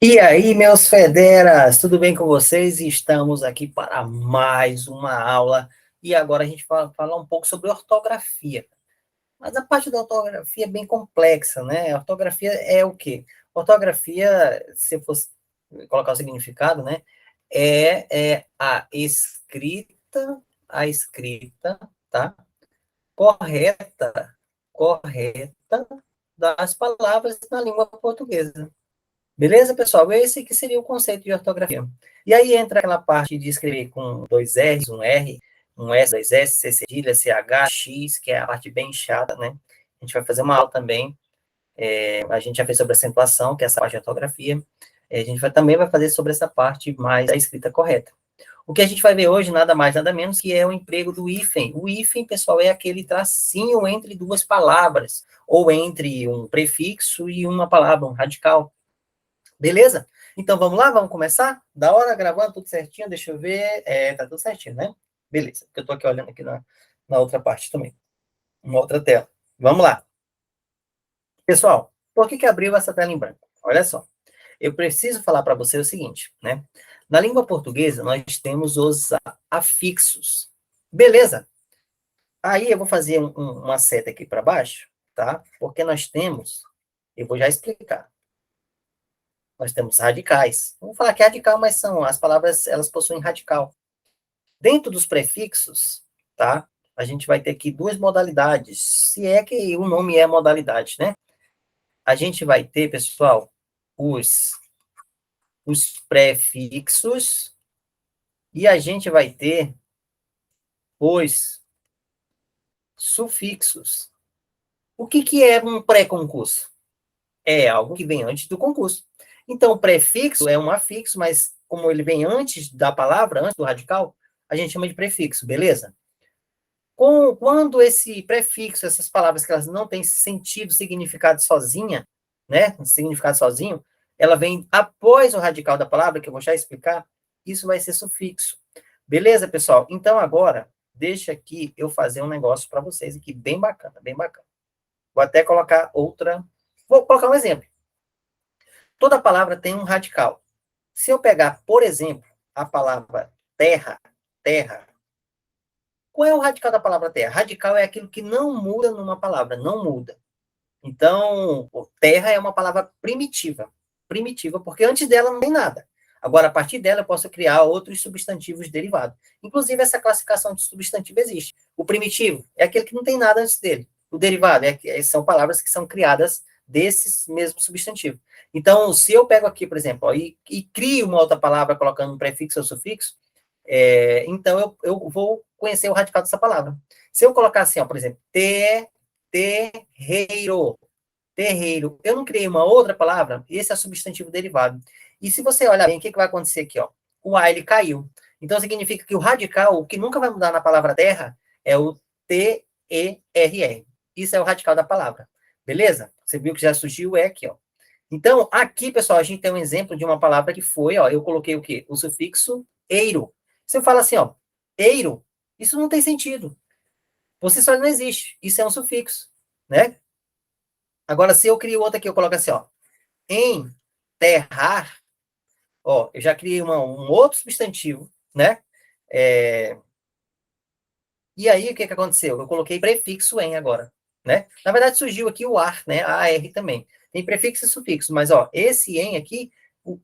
E aí, meus federas, tudo bem com vocês? Estamos aqui para mais uma aula. E agora a gente vai falar um pouco sobre ortografia. Mas a parte da ortografia é bem complexa, né? A ortografia é o quê? Ortografia, se eu fosse colocar o significado, né? É a escrita, tá? Correta, correta das palavras na língua portuguesa. Beleza, pessoal? Esse que seria o conceito de ortografia. E aí entra aquela parte de escrever com dois R's, um R, um S, dois S, C cedilha, CH, X, que é a parte bem chata, né? A gente vai fazer uma aula também. A gente já fez sobre acentuação, que é essa parte de ortografia. A gente também vai fazer sobre essa parte mais da escrita correta. O que a gente vai ver hoje, nada mais, nada menos, que é o emprego do hífen. O hífen, pessoal, é aquele tracinho entre duas palavras, ou entre um prefixo e uma palavra, um radical. Beleza? Então, vamos lá? Vamos começar? Da hora, gravando, tudo certinho? Deixa eu ver. Tá tudo certinho, né? Beleza. Porque eu tô aqui olhando aqui na outra parte também. Uma outra tela. Vamos lá. Pessoal, por que abriu essa tela em branco? Olha só. Eu preciso falar para você o seguinte, né? Na língua portuguesa, nós temos os afixos. Beleza? Aí eu vou fazer uma seta aqui para baixo, tá? Porque nós temos... Eu vou já explicar. Nós temos radicais. Vamos falar que é radical, mas são as palavras, elas possuem radical. Dentro dos prefixos, tá? A gente vai ter aqui duas modalidades, se é que o nome é modalidade, né? A gente vai ter, pessoal, os prefixos e a gente vai ter os sufixos. O que é um pré-concurso? É algo que vem antes do concurso. Então, o prefixo é um afixo, mas como ele vem antes da palavra, antes do radical, a gente chama de prefixo, beleza? Quando esse prefixo, essas palavras que elas não têm sentido, significado sozinha, né? Significado sozinho, ela vem após o radical da palavra, que eu vou já explicar, isso vai ser sufixo. Beleza, pessoal? Então, agora, deixa aqui eu fazer um negócio para vocês aqui, bem bacana, bem bacana. Vou até colocar outra... Vou colocar um exemplo. Toda palavra tem um radical. Se eu pegar, por exemplo, a palavra terra, terra, qual é o radical da palavra terra? Radical é aquilo que não muda numa palavra, não muda. Então, terra é uma palavra primitiva. Primitiva, porque antes dela não tem nada. Agora, a partir dela, eu posso criar outros substantivos derivados. Inclusive, essa classificação de substantivo existe. O primitivo é aquele que não tem nada antes dele. O derivado são palavras que são criadas desses mesmos substantivos. Então, se eu pego aqui, por exemplo, ó, e crio uma outra palavra colocando um prefixo ou sufixo, então eu vou conhecer o radical dessa palavra. Se eu colocar assim, ó, por exemplo, terreiro, terreiro, eu não criei uma outra palavra, esse é substantivo derivado. E se você olhar bem, o que vai acontecer aqui, ó? O A, ele caiu. Então, significa que o radical, o que nunca vai mudar na palavra terra, é o T-E-R-R. Isso é o radical da palavra. Beleza? Você viu que já surgiu o E aqui, ó. Então, aqui, pessoal, a gente tem um exemplo de uma palavra que foi, ó, eu coloquei o quê? O sufixo eiro. Se eu falo assim, ó, eiro, isso não tem sentido. Você só não existe. Isso é um sufixo, né? Agora, se eu crio outra aqui, eu coloco assim, ó, enterrar, ó, eu já criei um outro substantivo, né? E aí, o que aconteceu? Eu coloquei prefixo em agora, né? Na verdade, surgiu aqui o ar, né? AR também. Tem prefixo e sufixo, mas, ó, esse em aqui,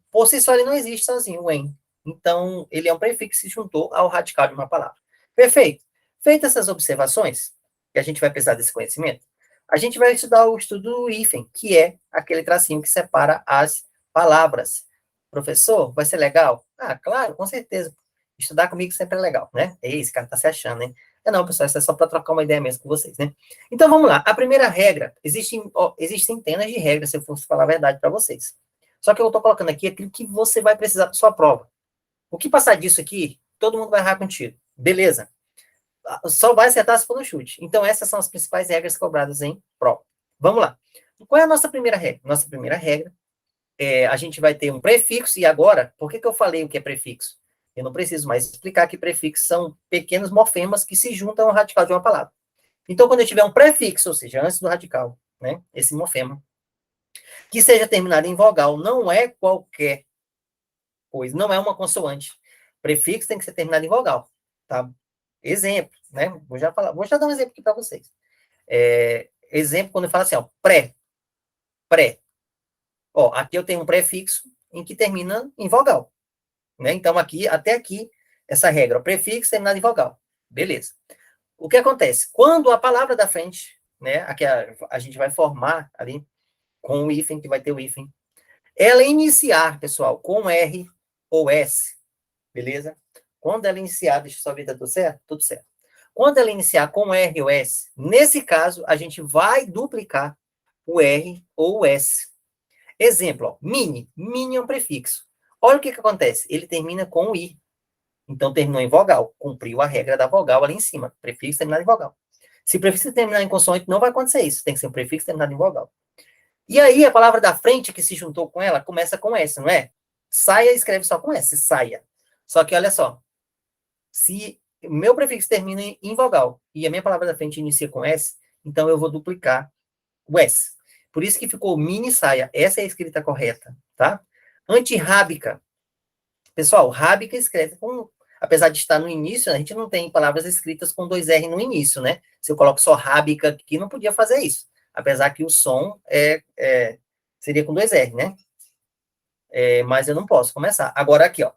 por si só, ele não existe sozinho, o em. Então, ele é um prefixo que se juntou ao radical de uma palavra. Perfeito. Feitas essas observações, que a gente vai precisar desse conhecimento, a gente vai estudar o estudo do hífen, que é aquele tracinho que separa as palavras. Professor, vai ser legal? Ah, claro, com certeza. Estudar comigo sempre é legal, né? Ei, esse cara tá se achando, hein? Não, pessoal, isso é só para trocar uma ideia mesmo com vocês, né? Então, vamos lá. A primeira regra, existem centenas de regras, se eu fosse falar a verdade para vocês. Só que eu estou colocando aqui aquilo que você vai precisar para sua prova. O que passar disso aqui, todo mundo vai errar contigo. Beleza. Só vai acertar se for no chute. Então, essas são as principais regras cobradas em prova. Vamos lá. Qual é a nossa primeira regra? Nossa primeira regra a gente vai ter um prefixo, e agora, por que eu falei o que é prefixo? Eu não preciso mais explicar que prefixos são pequenos morfemas que se juntam ao radical de uma palavra. Então, quando eu tiver um prefixo, ou seja, antes do radical, né? Esse morfema. Que seja terminado em vogal, não é qualquer coisa, não é uma consoante. Prefixo tem que ser terminado em vogal, tá? Exemplo, né? Vou já dar um exemplo aqui para vocês. Exemplo, quando eu falo assim, ó, pré. Ó, aqui eu tenho um prefixo em que termina em vogal, né? Então, até aqui, essa regra, ó, prefixo terminado em vogal. Beleza. O que acontece? Quando a palavra da frente, né, aqui a gente vai formar ali com o hífen, que vai ter o hífen, ela iniciar, pessoal, com R ou S, beleza? Quando ela iniciar, deixa eu só ver se tá tudo certo? Tudo certo. Quando ela iniciar com R ou S, nesse caso, a gente vai duplicar o R ou o S. Exemplo, ó, mini. Mini é um prefixo. Olha o que acontece. Ele termina com o I. Então, terminou em vogal. Cumpriu a regra da vogal ali em cima. Prefixo terminado em vogal. Se o prefixo terminar em consoante, não vai acontecer isso. Tem que ser um prefixo terminado em vogal. E aí, a palavra da frente que se juntou com ela começa com S, não é? Saia escreve só com S, saia. Só que olha só. Se o meu prefixo termina em vogal e a minha palavra da frente inicia com S, então eu vou duplicar o S. Por isso que ficou mini saia. Essa é a escrita correta, tá? Antirrábica. Pessoal, rábica escreve com... Apesar de estar no início, a gente não tem palavras escritas com 2R no início, né? Se eu coloco só rábica aqui, não podia fazer isso. Apesar que o som seria com 2R, né? Mas eu não posso começar. Agora aqui, ó.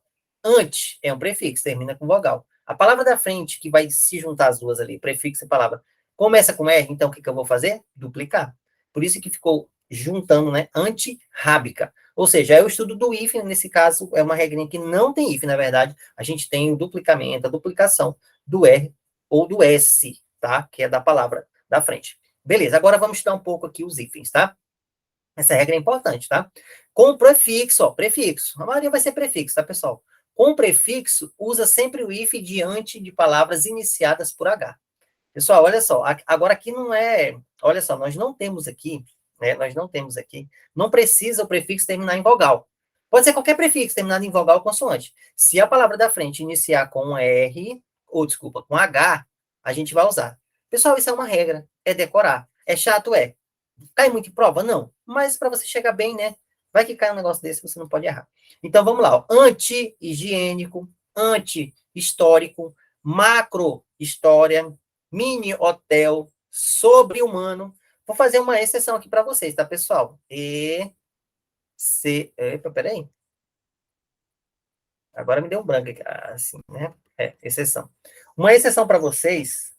Ante é um prefixo, termina com vogal. A palavra da frente, que vai se juntar as duas ali, prefixo e palavra, começa com R, então o que eu vou fazer? Duplicar. Por isso que ficou juntando, né? Antirrábica. Ou seja, é o estudo do hífen, nesse caso, é uma regrinha que não tem hífen, na verdade. A gente tem o duplicamento, a duplicação do R ou do S, tá? Que é da palavra da frente. Beleza, agora vamos estudar um pouco aqui os hífens, tá? Essa regra é importante, tá? Com prefixo, ó, prefixo. A maioria vai ser prefixo, tá, pessoal? Com prefixo, usa sempre o if diante de palavras iniciadas por H. Pessoal, olha só, agora aqui não é... Olha só, nós não temos aqui, né? Nós não temos aqui, não precisa o prefixo terminar em vogal. Pode ser qualquer prefixo terminado em vogal ou consoante. Se a palavra da frente iniciar com R, ou desculpa, com H, a gente vai usar. Pessoal, isso é uma regra, é decorar. É chato, é. Cai muito em prova? Não. Mas para você chegar bem, né? Vai que cai um negócio desse, você não pode errar. Então, vamos lá. Anti-higiênico, anti-histórico, macro-história, mini-hotel, sobre-humano. Vou fazer uma exceção aqui para vocês, tá, pessoal? Epa, peraí. Agora me deu um branco aqui. Assim, né? Exceção. Uma exceção para vocês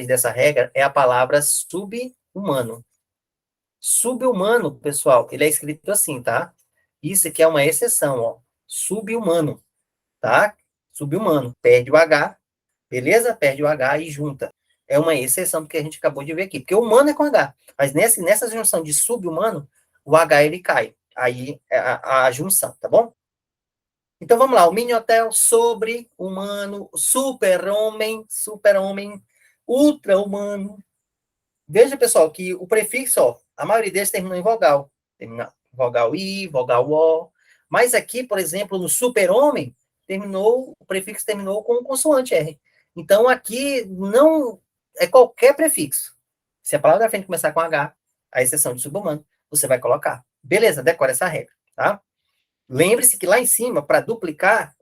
dessa regra é a palavra sub-humano. Sub-humano, pessoal, ele é escrito assim, tá? Isso aqui é uma exceção, ó. Sub-humano, tá? Sub-humano. Perde o H, beleza? Perde o H e junta. É uma exceção porque a gente acabou de ver aqui. Porque o humano é com H. Mas nessa junção de sub-humano, o H ele cai. Aí é a junção, tá bom? Então vamos lá. O mini hotel, sobre-humano, super-homem, ultra-humano. Veja, pessoal, que o prefixo, ó, a maioria deles termina em vogal. Termina vogal I, vogal O. Mas aqui, por exemplo, no super-homem, o prefixo terminou com consoante R. Então, aqui não é qualquer prefixo. Se a palavra da frente começar com H, a exceção de subhumano, você vai colocar. Beleza, decora essa regra, tá? Lembre-se que lá em cima, para duplicar,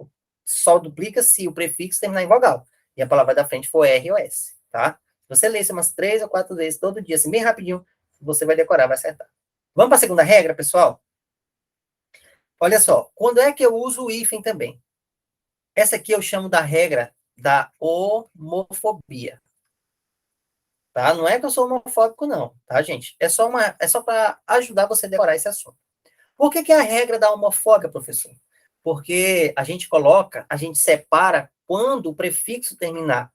só duplica se o prefixo terminar em vogal. E a palavra da frente for R ou S, tá? Você lê isso umas 3 ou 4 vezes todo dia, assim, bem rapidinho, você vai decorar, vai acertar. Vamos para a segunda regra, pessoal? Olha só, quando é que eu uso o hífen também? Essa aqui eu chamo da regra da homofobia. Tá? Não é que eu sou homofóbico, não, tá, gente? É só para ajudar você a decorar esse assunto. Por que é a regra da homofobia, professor? Porque a gente separa quando o prefixo terminar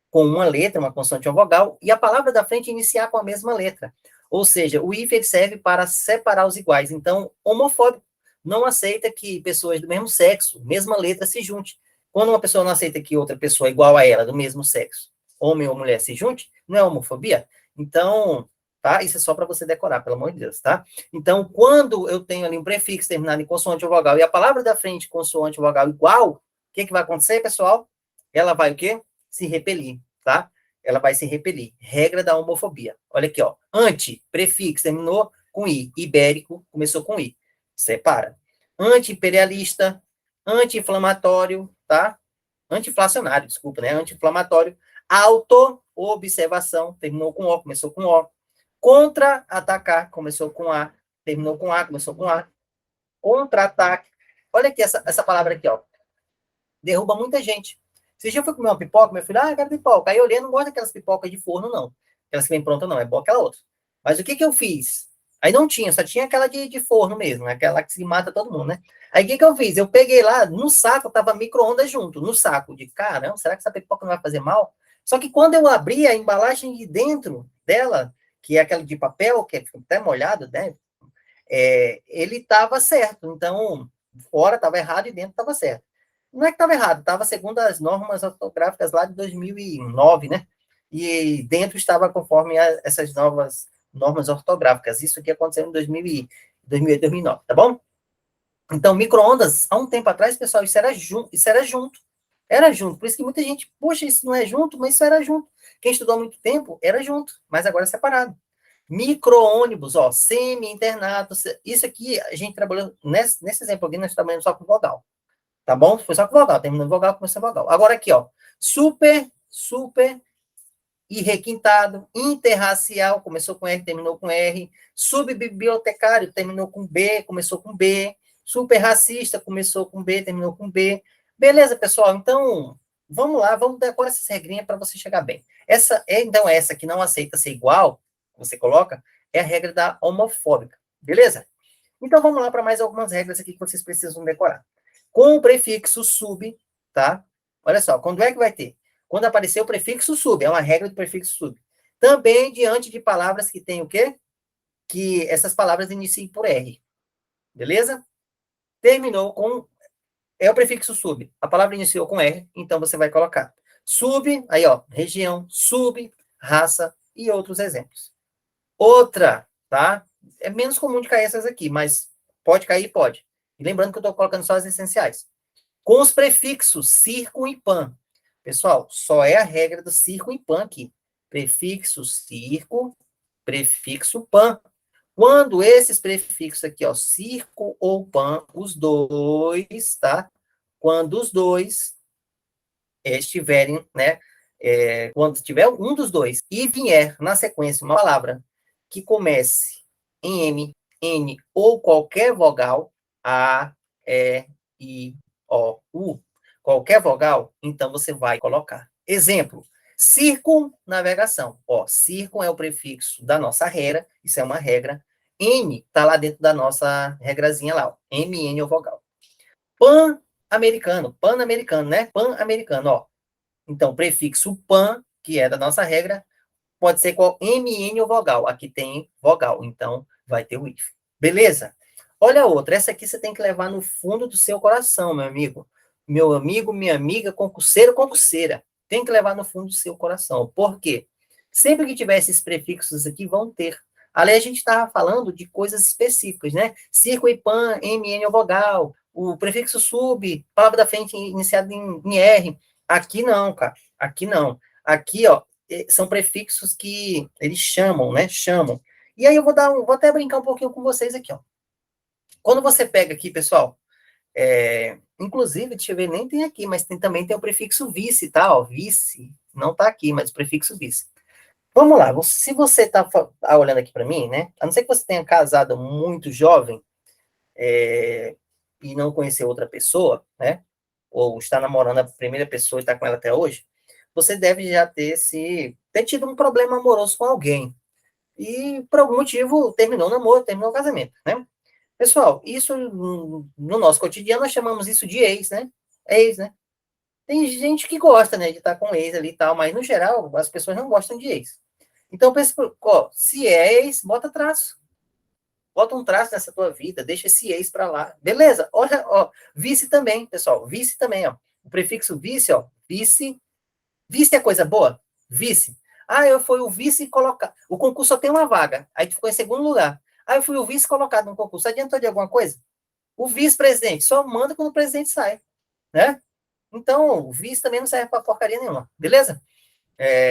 com uma letra, uma consoante ou vogal, e a palavra da frente iniciar com a mesma letra. Ou seja, o if serve para separar os iguais. Então, homofóbico não aceita que pessoas do mesmo sexo, mesma letra, se junte. Quando uma pessoa não aceita que outra pessoa igual a ela, do mesmo sexo, homem ou mulher, se junte, não é homofobia? Então, tá? Isso é só para você decorar, pelo amor de Deus, tá? Então, quando eu tenho ali um prefixo terminado em consoante ou vogal e a palavra da frente consoante ou vogal igual, o que vai acontecer, pessoal? Ela vai o quê? Se repelir, tá? ela vai se repelir. Regra da homofobia. Olha aqui, ó. Anti, prefixo, terminou com I. Ibérico, começou com I. Separa. Anti-imperialista, anti-inflamatório, tá? Anti-inflacionário, desculpa, né? Anti-inflamatório. Auto-observação, terminou com O, começou com O. Contra-atacar, começou com A, terminou com A, começou com A. Contra-ataque. Olha aqui essa palavra aqui, ó. Derruba muita gente. Você já foi comer uma pipoca, meu filho? Ah, eu quero pipoca. Aí eu olhei, não gosto daquelas pipocas de forno, não. Aquelas que vem pronta, não. É boa aquela outra. Mas o que que eu fiz? Aí não tinha, só tinha aquela de forno mesmo, né? Aquela que se mata todo mundo, né? Aí o que que eu fiz? Eu peguei lá, no saco tava micro-ondas junto, no saco. De caramba, será que essa pipoca não vai fazer mal? Só que quando eu abri a embalagem de dentro dela, que é aquela de papel, que é até molhado, né? Ele estava certo. Então, fora estava errado e dentro estava certo. Não é que estava errado, estava segundo as normas ortográficas lá de 2009, né? E dentro estava conforme essas novas normas ortográficas. Isso aqui aconteceu em 2008, 2009, tá bom? Então, micro-ondas, há um tempo atrás, pessoal, isso era junto. Isso era junto. Era junto. Por isso que muita gente, poxa, isso não é junto, mas isso era junto. Quem estudou há muito tempo, era junto, mas agora é separado. Micro-ônibus, ó, semi-internato. Isso aqui, a gente trabalhou, nesse exemplo aqui, nós trabalhamos só com vogal. Tá bom? Foi só com vogal, terminando vogal, começando vogal. Agora aqui, ó, super e requintado, interracial, começou com R, terminou com R, subbibliotecário, terminou com B, começou com B, superracista, começou com B, terminou com B. Beleza, pessoal? Então, vamos lá, vamos decorar essas regrinhas para você chegar bem. Então, essa que não aceita ser igual, você coloca, é a regra da homofóbica, beleza? Então, vamos lá para mais algumas regras aqui que vocês precisam decorar. Com o prefixo sub, tá? Olha só, quando é que vai ter? Quando aparecer o prefixo sub, é uma regra do prefixo sub. Também diante de palavras que tem o quê? Que essas palavras iniciem por R. Beleza? Terminou com... É o prefixo sub. A palavra iniciou com R, então você vai colocar sub, aí ó, região, sub, raça e outros exemplos. Outra, tá? É menos comum de cair essas aqui, mas pode cair, pode. E lembrando que eu estou colocando só as essenciais. Com os prefixos circo e pan. Pessoal, só é a regra do circo e pan aqui. Prefixo circo, prefixo pan. Quando esses prefixos aqui, ó, circo ou pan, os dois, tá? Quando os dois estiverem, né? Quando tiver um dos dois e vier na sequência uma palavra que comece em M, N ou qualquer vogal, A, E, I, O, U, qualquer vogal, então você vai colocar. Exemplo, circunnavegação. Ó, circun é o prefixo da nossa regra, isso é uma regra. N está lá dentro da nossa regrazinha lá, ó. M, N é o vogal. Pan-americano, né? Pan-americano, ó. Então, prefixo pan, que é da nossa regra, pode ser qual MN ou vogal. Aqui tem vogal, então vai ter o if. Beleza? Olha a outra. Essa aqui você tem que levar no fundo do seu coração, meu amigo. Meu amigo, minha amiga, concurseiro, concurseira. Tem que levar no fundo do seu coração. Por quê? Sempre que tiver esses prefixos aqui, vão ter. Ali a gente estava falando de coisas específicas, né? Circo e pan, MN ou vogal. O prefixo sub, palavra da frente iniciada em R. Aqui não, cara. Aqui não. Aqui, ó, são prefixos que eles chamam, né? Chamam. E aí eu vou até brincar um pouquinho com vocês aqui, ó. Quando você pega aqui, pessoal, inclusive, deixa eu ver, nem tem aqui, mas também tem o prefixo vice, tá? Ó, vice, não tá aqui, mas o prefixo vice. Vamos lá, se você tá olhando aqui para mim, né? A não ser que você tenha casado muito jovem e não conhecer outra pessoa, né? Ou está namorando a primeira pessoa e está com ela até hoje, você deve já ter tido um problema amoroso com alguém. E, por algum motivo, terminou o namoro, terminou o casamento, né? Pessoal, isso no nosso cotidiano nós chamamos isso de ex, né? Ex, né? Tem gente que gosta, né, de estar com ex ali e tal, mas no geral as pessoas não gostam de ex. Então, pensa, ó, se é ex, bota traço. Bota um traço nessa tua vida, deixa esse ex para lá. Beleza? Olha, ó, vice também, pessoal. Vice também, ó. O prefixo vice, ó. Vice. Vice é coisa boa? Vice. Ah, eu fui o vice colocado. O concurso só tem uma vaga. Aí tu ficou em segundo lugar. Ah, eu fui o vice colocado no concurso. Adiantou de alguma coisa? O vice-presidente só manda quando o presidente sai, né? Então, o vice também não serve para porcaria nenhuma. Beleza?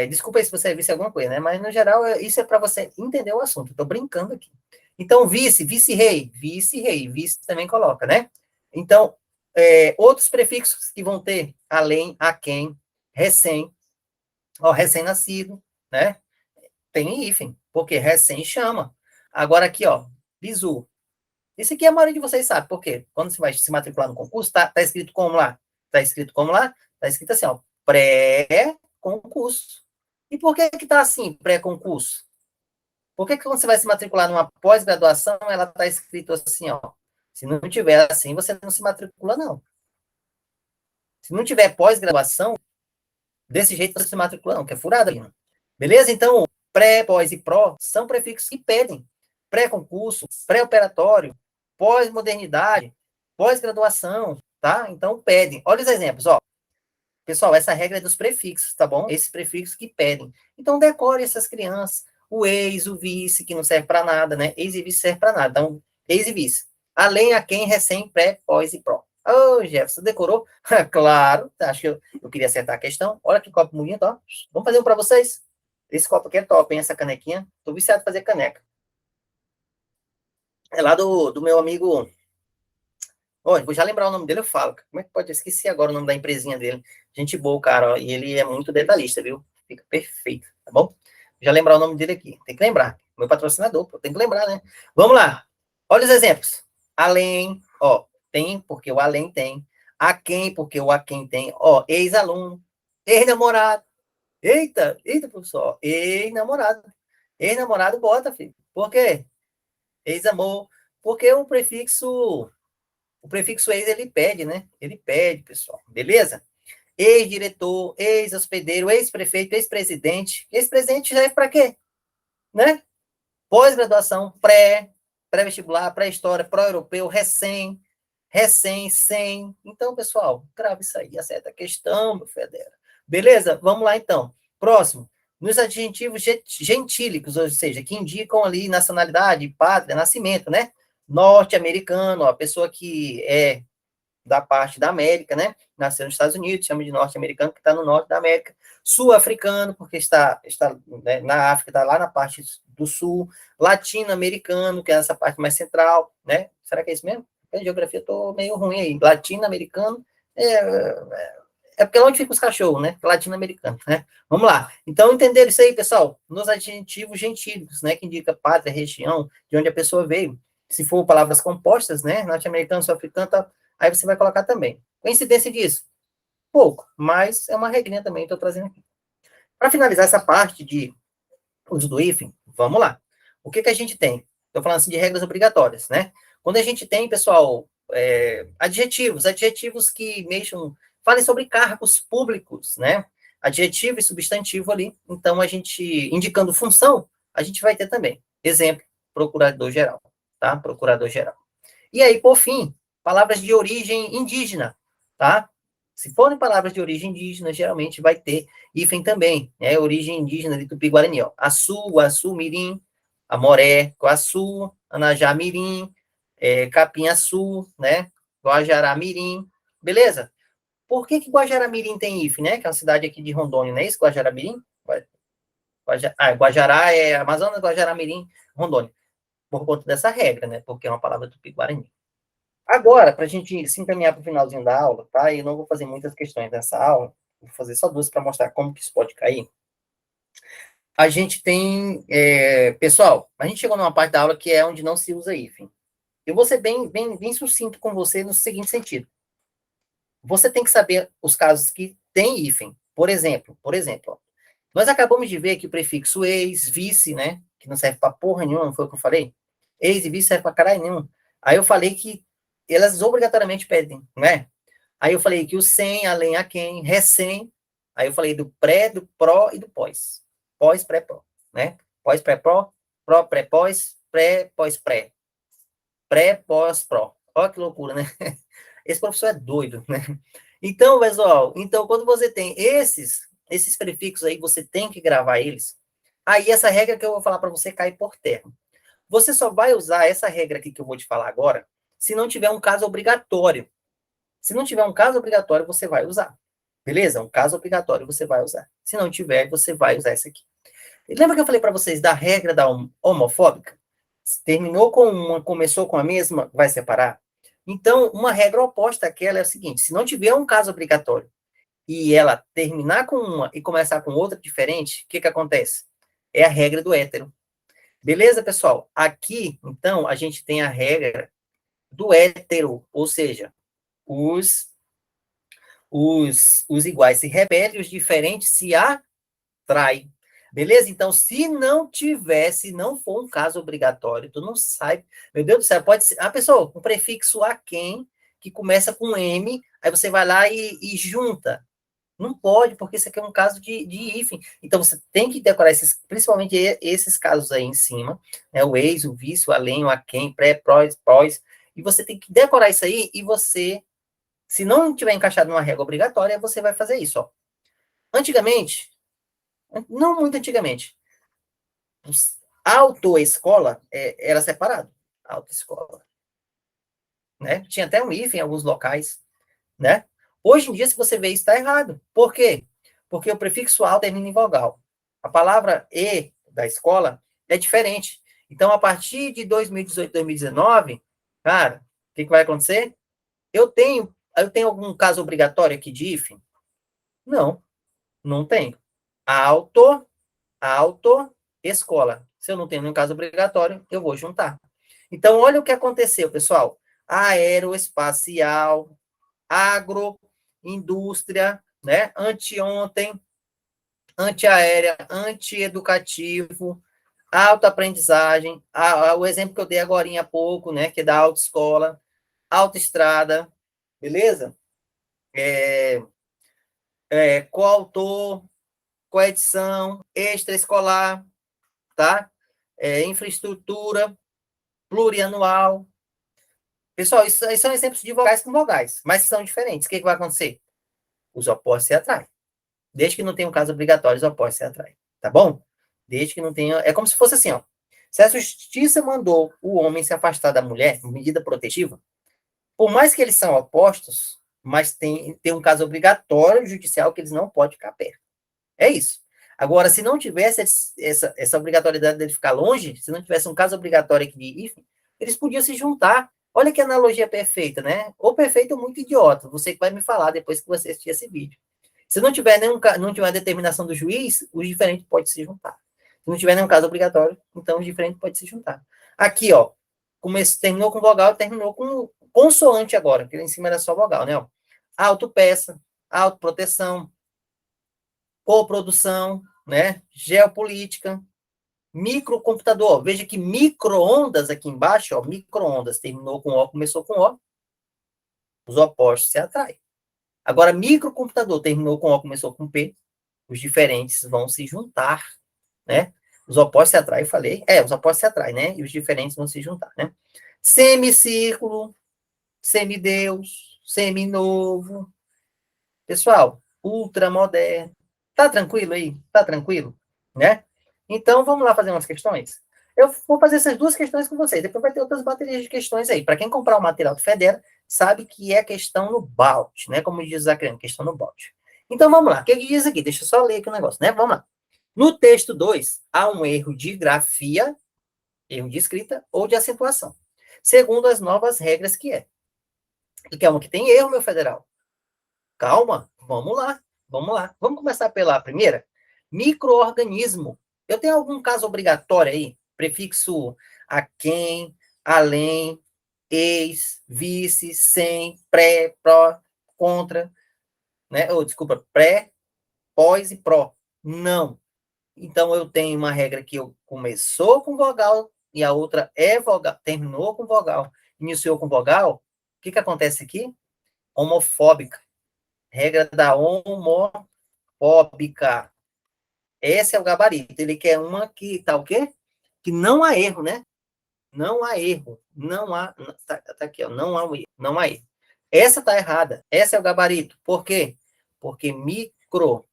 Desculpa aí se você visse alguma coisa, né? Mas, no geral, isso é para você entender o assunto. Estou brincando aqui. Então, vice-rei, vice-rei, vice também coloca, né? Então, outros prefixos que vão ter, além, a quem, recém, ó, recém-nascido, né? Tem hífen, porque recém chama. Agora aqui, ó, bizu. Isso aqui a maioria de vocês sabe, por quê? Quando você vai se matricular no concurso, tá escrito como lá? Tá escrito como lá? Tá escrito assim, ó, pré-concurso. E por que que tá assim, pré-concurso? Por que que quando você vai se matricular numa pós-graduação, ela tá escrito assim, ó, se não tiver assim, você não se matricula, não. Se não tiver pós-graduação, desse jeito você se matricula, não, que é furada. Beleza? Então, pré, pós e pró são prefixos que pedem. Pré-concurso, pré-operatório, pós-modernidade, pós-graduação, tá? Então, pedem. Olha os exemplos, ó. Pessoal, essa regra é dos prefixos, tá bom? Esses prefixos que pedem. Então, decore essas crianças. O ex, o vice, que não serve para nada, né? Ex e vice serve para nada. Então, ex e vice. Além a quem, recém, pré, pós e pró. Ô, Jefferson, decorou? Claro, acho que eu queria acertar a questão. Olha que copo bonito, ó. Vamos fazer um para vocês? Esse copo aqui é top, hein? Essa canequinha. Tô viciado em fazer caneca. É lá do meu amigo. Olha, vou já lembrar o nome dele, eu falo. Como é que pode? Eu esqueci agora o nome da empresinha dele. Gente boa, cara, ó, e ele é muito detalhista, viu? Fica perfeito, tá bom? Vou já lembrar o nome dele aqui. Tem que lembrar. Meu patrocinador, pô, tem que lembrar, né? Vamos lá. Olha os exemplos. Além, ó, tem, porque o além tem. A quem, porque o a quem tem. Ó, ex-aluno, ex-namorado. Eita, professor. Ex-namorado. Ex-namorado bota, filho. Por quê? Ex-amor. Porque o prefixo ex, ele pede, né? Ele pede, pessoal. Beleza? Ex-diretor, ex-hospedeiro, ex-prefeito, ex-presidente. Ex-presidente serve para quê? Né? Pós-graduação, pré-vestibular, pré-história, pró-europeu, recém, sem. Então, pessoal, grave isso aí, acerta a questão, meu federa. Beleza? Vamos lá, então. Próximo. Nos adjetivos gentílicos, ou seja, que indicam ali nacionalidade, pátria, nascimento, né? Norte-americano, a pessoa que é da parte da América, né? Nasceu nos Estados Unidos, chama de norte-americano, que está no norte da América. Sul-africano, porque está né, na África, está lá na parte do sul. Latino-americano, que é essa parte mais central, né? Será que é isso mesmo? A geografia estou meio ruim aí. Latino-americano é porque é onde ficam os cachorros, né? Latino-americano, né? Vamos lá. Então, entenderam isso aí, pessoal? Nos adjetivos gentílicos, né? Que indica pátria, região, de onde a pessoa veio. Se for palavras compostas, né? Norte-americano, sul-africano, tá? Aí você vai colocar também. Coincidência disso? Pouco, mas é uma regrinha também, estou trazendo aqui. Para finalizar essa parte de uso do hífen, vamos lá. O que a gente tem? Estou falando assim de regras obrigatórias, né? Quando a gente tem, pessoal, adjetivos que mexam, falem sobre cargos públicos, né? Adjetivo e substantivo ali. Então, a gente, indicando função, a gente vai ter também. Exemplo, procurador-geral, tá? Procurador-geral. E aí, por fim, palavras de origem indígena, tá? Se forem palavras de origem indígena, geralmente vai ter hífen também, né? Origem indígena de Tupi-Guarani, ó. Açu, Guaçu, Mirim, Amoré, Guaçu, Anajá, Mirim, Capinhaçu, né? Guajará, Mirim, beleza? Por que que Guajará, Mirim tem hífen, né? Que é uma cidade aqui de Rondônia, não é isso? Guajará, Mirim? Guajará é Amazonas, Guajará, Mirim, Rondônia. Por conta dessa regra, né? Porque é uma palavra Tupi-Guarani. Agora, para a gente se encaminhar para o finalzinho da aula, tá? Eu não vou fazer muitas questões nessa aula, vou fazer só duas para mostrar como que isso pode cair. A gente tem, pessoal, a gente chegou numa parte da aula que é onde não se usa hífen. Eu vou ser bem sucinto com você no seguinte sentido. Você tem que saber os casos que tem hífen. Por exemplo, ó, nós acabamos de ver que o prefixo ex, vice, né? Que não serve para porra nenhuma, não foi o que eu falei? Ex e vice serve para caralho nenhum. Aí eu falei que elas obrigatoriamente pedem, né? Aí eu falei que o sem, além, a quem, recém. Aí eu falei do pré, do pró e do pós. Pós, pré, pró, né? Pós, pré, pró, pré, pós, pré, pós, pré. Pré, pós, pró. Olha que loucura, né? Esse professor é doido, né? Então, pessoal, quando você tem esses prefixos aí, você tem que gravar eles. Aí essa regra que eu vou falar para você cai por terra. Você só vai usar essa regra aqui que eu vou te falar agora, se não tiver um caso obrigatório. Se não tiver um caso obrigatório, você vai usar. Beleza? Um caso obrigatório você vai usar. Se não tiver, você vai usar esse aqui. E lembra que eu falei para vocês da regra da homofóbica? Se terminou com uma, começou com a mesma, vai separar? Então, uma regra oposta àquela é o seguinte: se não tiver um caso obrigatório e ela terminar com uma e começar com outra diferente, o que acontece? É a regra do hétero. Beleza, pessoal? Aqui, então, a gente tem a regra do hétero, ou seja, os iguais se repelem, os diferentes se atraem. Beleza? Então, se não tivesse, não for um caso obrigatório, tu não sai. Meu Deus do céu, pode ser. Ah, pessoal, um prefixo a quem, que começa com M, aí você vai lá e junta. Não pode, porque isso aqui é um caso de hífen. Então, você tem que decorar esses, principalmente esses casos aí em cima, né? O ex, o vice, o além, o a quem, pré, prós, pós. E você tem que decorar isso aí e você, se não tiver encaixado numa regra obrigatória, você vai fazer isso, ó. Antigamente, não muito antigamente, autoescola era separado. Autoescola, né? Tinha até um hífen em alguns locais, né? Hoje em dia, se você vê isso, está errado. Por quê? Porque o prefixo al termina em vogal. A palavra e da escola é diferente. Então, a partir de 2018, 2019, cara, o que vai acontecer? Eu tenho algum caso obrigatório aqui de hífen? Não, não tenho. Auto, escola. Se eu não tenho nenhum caso obrigatório, eu vou juntar. Então, olha o que aconteceu, pessoal. Aeroespacial, agroindústria, né? Anteontem, antiaérea, antieducativo, autoaprendizagem, o exemplo que eu dei agora há pouco, né? Que é da autoescola, autoestrada, beleza? Coautor, coedição, extraescolar, tá? Infraestrutura, plurianual. Pessoal, isso aí são exemplos de vogais com vogais, mas são diferentes. O que vai acontecer? Os opostos se atraem. Desde que não tenha um caso obrigatório, os opostos se atraem. Tá bom? Desde que não tenha. É como se fosse assim, ó. Se a justiça mandou o homem se afastar da mulher, medida protetiva, por mais que eles são opostos, mas tem um caso obrigatório judicial que eles não podem ficar perto. É isso. Agora, se não tivesse essa obrigatoriedade dele ficar longe, se não tivesse um caso obrigatório aqui de hífen, eles podiam se juntar. Olha que analogia perfeita, né? Ou perfeita ou muito idiota. Você que vai me falar depois que você assistir esse vídeo. Se não tiver não tiver determinação do juiz, os diferentes podem se juntar. Se não tiver nenhum caso obrigatório, então os diferentes podem se juntar. Aqui, ó, terminou com vogal, terminou com consoante agora, que em cima era só vogal, né? Ó. Autopeça, autoproteção, coprodução, né? Geopolítica, microcomputador. Veja que micro-ondas aqui embaixo, ó, micro-ondas, terminou com O, começou com O, os opostos se atraem. Agora, microcomputador terminou com O, começou com P, os diferentes vão se juntar, né? Os opostos se atraem, eu falei. Os opostos se atraem, né? E os diferentes vão se juntar, né? Semicírculo, semideus, seminovo. Pessoal, ultramoderno. Tá tranquilo aí? Tá tranquilo? Né? Então, vamos lá fazer umas questões? Eu vou fazer essas duas questões com vocês. Depois vai ter outras baterias de questões aí. Para quem comprar o material do Federa, sabe que é questão no balde, né? Como diz a criança, questão no balde. Então, vamos lá. O que diz aqui? Deixa eu só ler aqui o negócio, né? Vamos lá. No texto 2, há um erro de grafia, erro de escrita ou de acentuação, segundo as novas regras que é. E que é uma que tem erro, meu federal. Calma, vamos lá, vamos lá. Vamos começar pela primeira. Microorganismo. Eu tenho algum caso obrigatório aí? Prefixo a quem, além, ex, vice, sem, pré, pró, contra, né? Desculpa, pré, pós e pró. Não. Então, eu tenho uma regra que eu começou com vogal e a outra é vogal, terminou com vogal, iniciou com vogal. O que acontece aqui? Homofóbica. Regra da homofóbica. Esse é o gabarito. Ele quer uma que tá o quê? Que não há erro, né? Não há erro. Não há. Tá aqui, ó. Não há erro. Não há erro. Essa tá errada. Esse é o gabarito. Por quê? Porque micro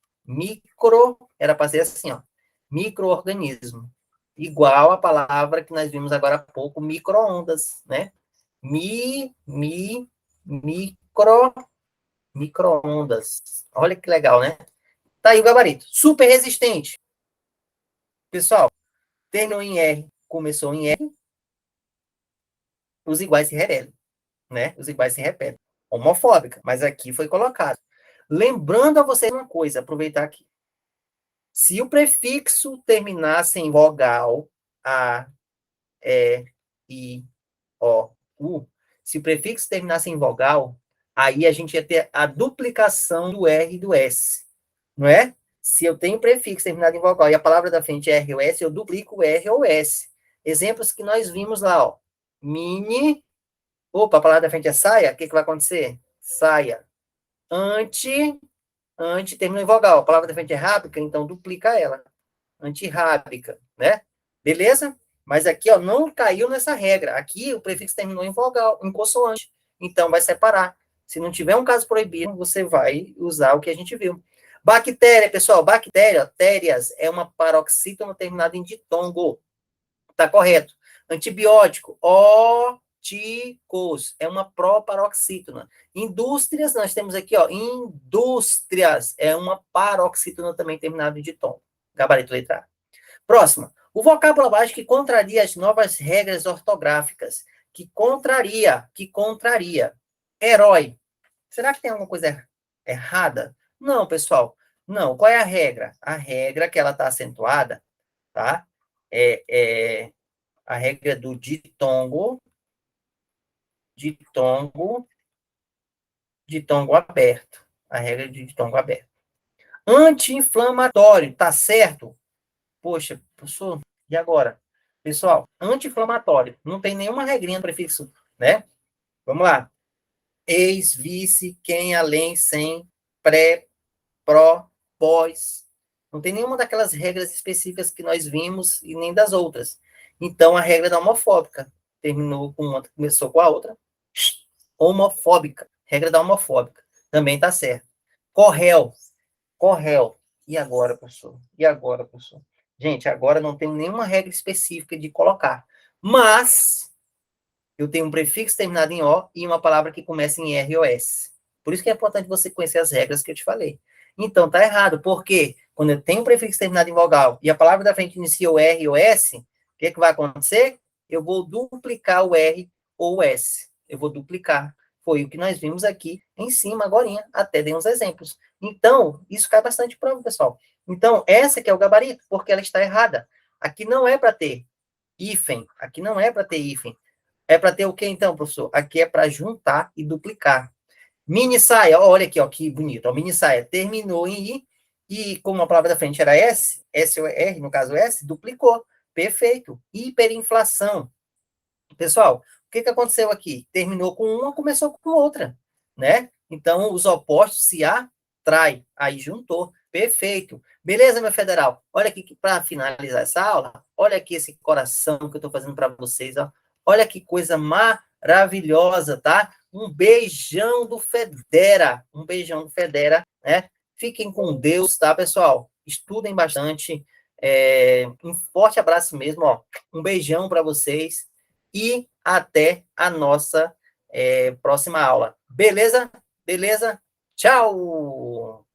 era para ser assim, ó. Microorganismo. Igual a palavra que nós vimos agora há pouco, micro-ondas, né? Micro Micro-ondas. Olha que legal, né? Tá aí o gabarito. Super resistente. Pessoal, terminou em R, começou em R, os iguais se repetem, né? Os iguais se repetem. Homofóbica, mas aqui foi colocado. Lembrando a vocês uma coisa, aproveitar aqui. Se o prefixo terminasse em vogal, A, E, I, O, U, se o prefixo terminasse em vogal, aí a gente ia ter a duplicação do R e do S, não é? Se eu tenho prefixo terminado em vogal e a palavra da frente é R ou S, eu duplico o R ou S. Exemplos que nós vimos lá, ó. Mini. Opa, a palavra da frente é saia. O que vai acontecer? Saia. Ante. Ante terminou em vogal. A palavra da frente é rábica, então duplica ela. Antirrábica, né? Beleza? Mas aqui, ó, não caiu nessa regra. Aqui o prefixo terminou em vogal, em consoante. Então vai separar. Se não tiver um caso proibido, você vai usar o que a gente viu. Bactéria, pessoal, bactérias é uma paroxítona terminada em ditongo. Tá correto. Antibiótico, óticos, é uma proparoxítona. Indústrias, nós temos aqui, ó, indústrias, é uma paroxítona também terminada em ditongo. Gabarito letra A. Próxima. O vocábulo abaixo que contraria as novas regras ortográficas. Que contraria. Herói. Será que tem alguma coisa errada? Não, pessoal. Não. Qual é a regra? A regra que ela está acentuada, tá? É a regra do ditongo, ditongo, ditongo aberto. A regra de ditongo aberto. Anti-inflamatório, tá certo? Poxa, professor, e agora? Pessoal, anti-inflamatório. Não tem nenhuma regrinha no prefixo, né? Vamos lá. Ex, vice, quem, além, sem, pré, pró, pós. Não tem nenhuma daquelas regras específicas que nós vimos e nem das outras. Então, a regra da homofóbica terminou com uma, começou com a outra. Homofóbica. Regra da homofóbica. Também está certo. Corréu. Corréu. E agora, professor? E agora, professor? Gente, agora não tem nenhuma regra específica de colocar. Mas eu tenho um prefixo terminado em O e uma palavra que começa em R ou S. Por isso que é importante você conhecer as regras que eu te falei. Então, tá errado. Por quê? Quando eu tenho um prefixo terminado em vogal e a palavra da frente inicia o R ou S, o que vai acontecer? Eu vou duplicar o R ou o S. Eu vou duplicar. Foi o que nós vimos aqui em cima, agorinha. Até dei uns exemplos. Então, isso cai bastante prova, pessoal. Então, essa que é o gabarito, porque ela está errada. Aqui não é para ter hífen. Aqui não é para ter hífen. É para ter o que então, professor? Aqui é para juntar e duplicar. Mini saia, olha aqui, ó, que bonito. Ó, mini saia terminou em I, e como a palavra da frente era S, S ou R, no caso S, duplicou. Perfeito. Hiperinflação. Pessoal, o que aconteceu aqui? Terminou com uma, começou com outra, né? Então, os opostos se atraem. Aí juntou. Perfeito. Beleza, meu federal? Olha aqui, para finalizar essa aula, olha aqui esse coração que eu estou fazendo para vocês, ó. Olha que coisa maravilhosa, tá? Um beijão do Federa. Um beijão do Federa, né? Fiquem com Deus, tá, pessoal? Estudem bastante. Um forte abraço mesmo, ó. Um beijão para vocês e até a nossa próxima aula. Beleza? Beleza? Tchau!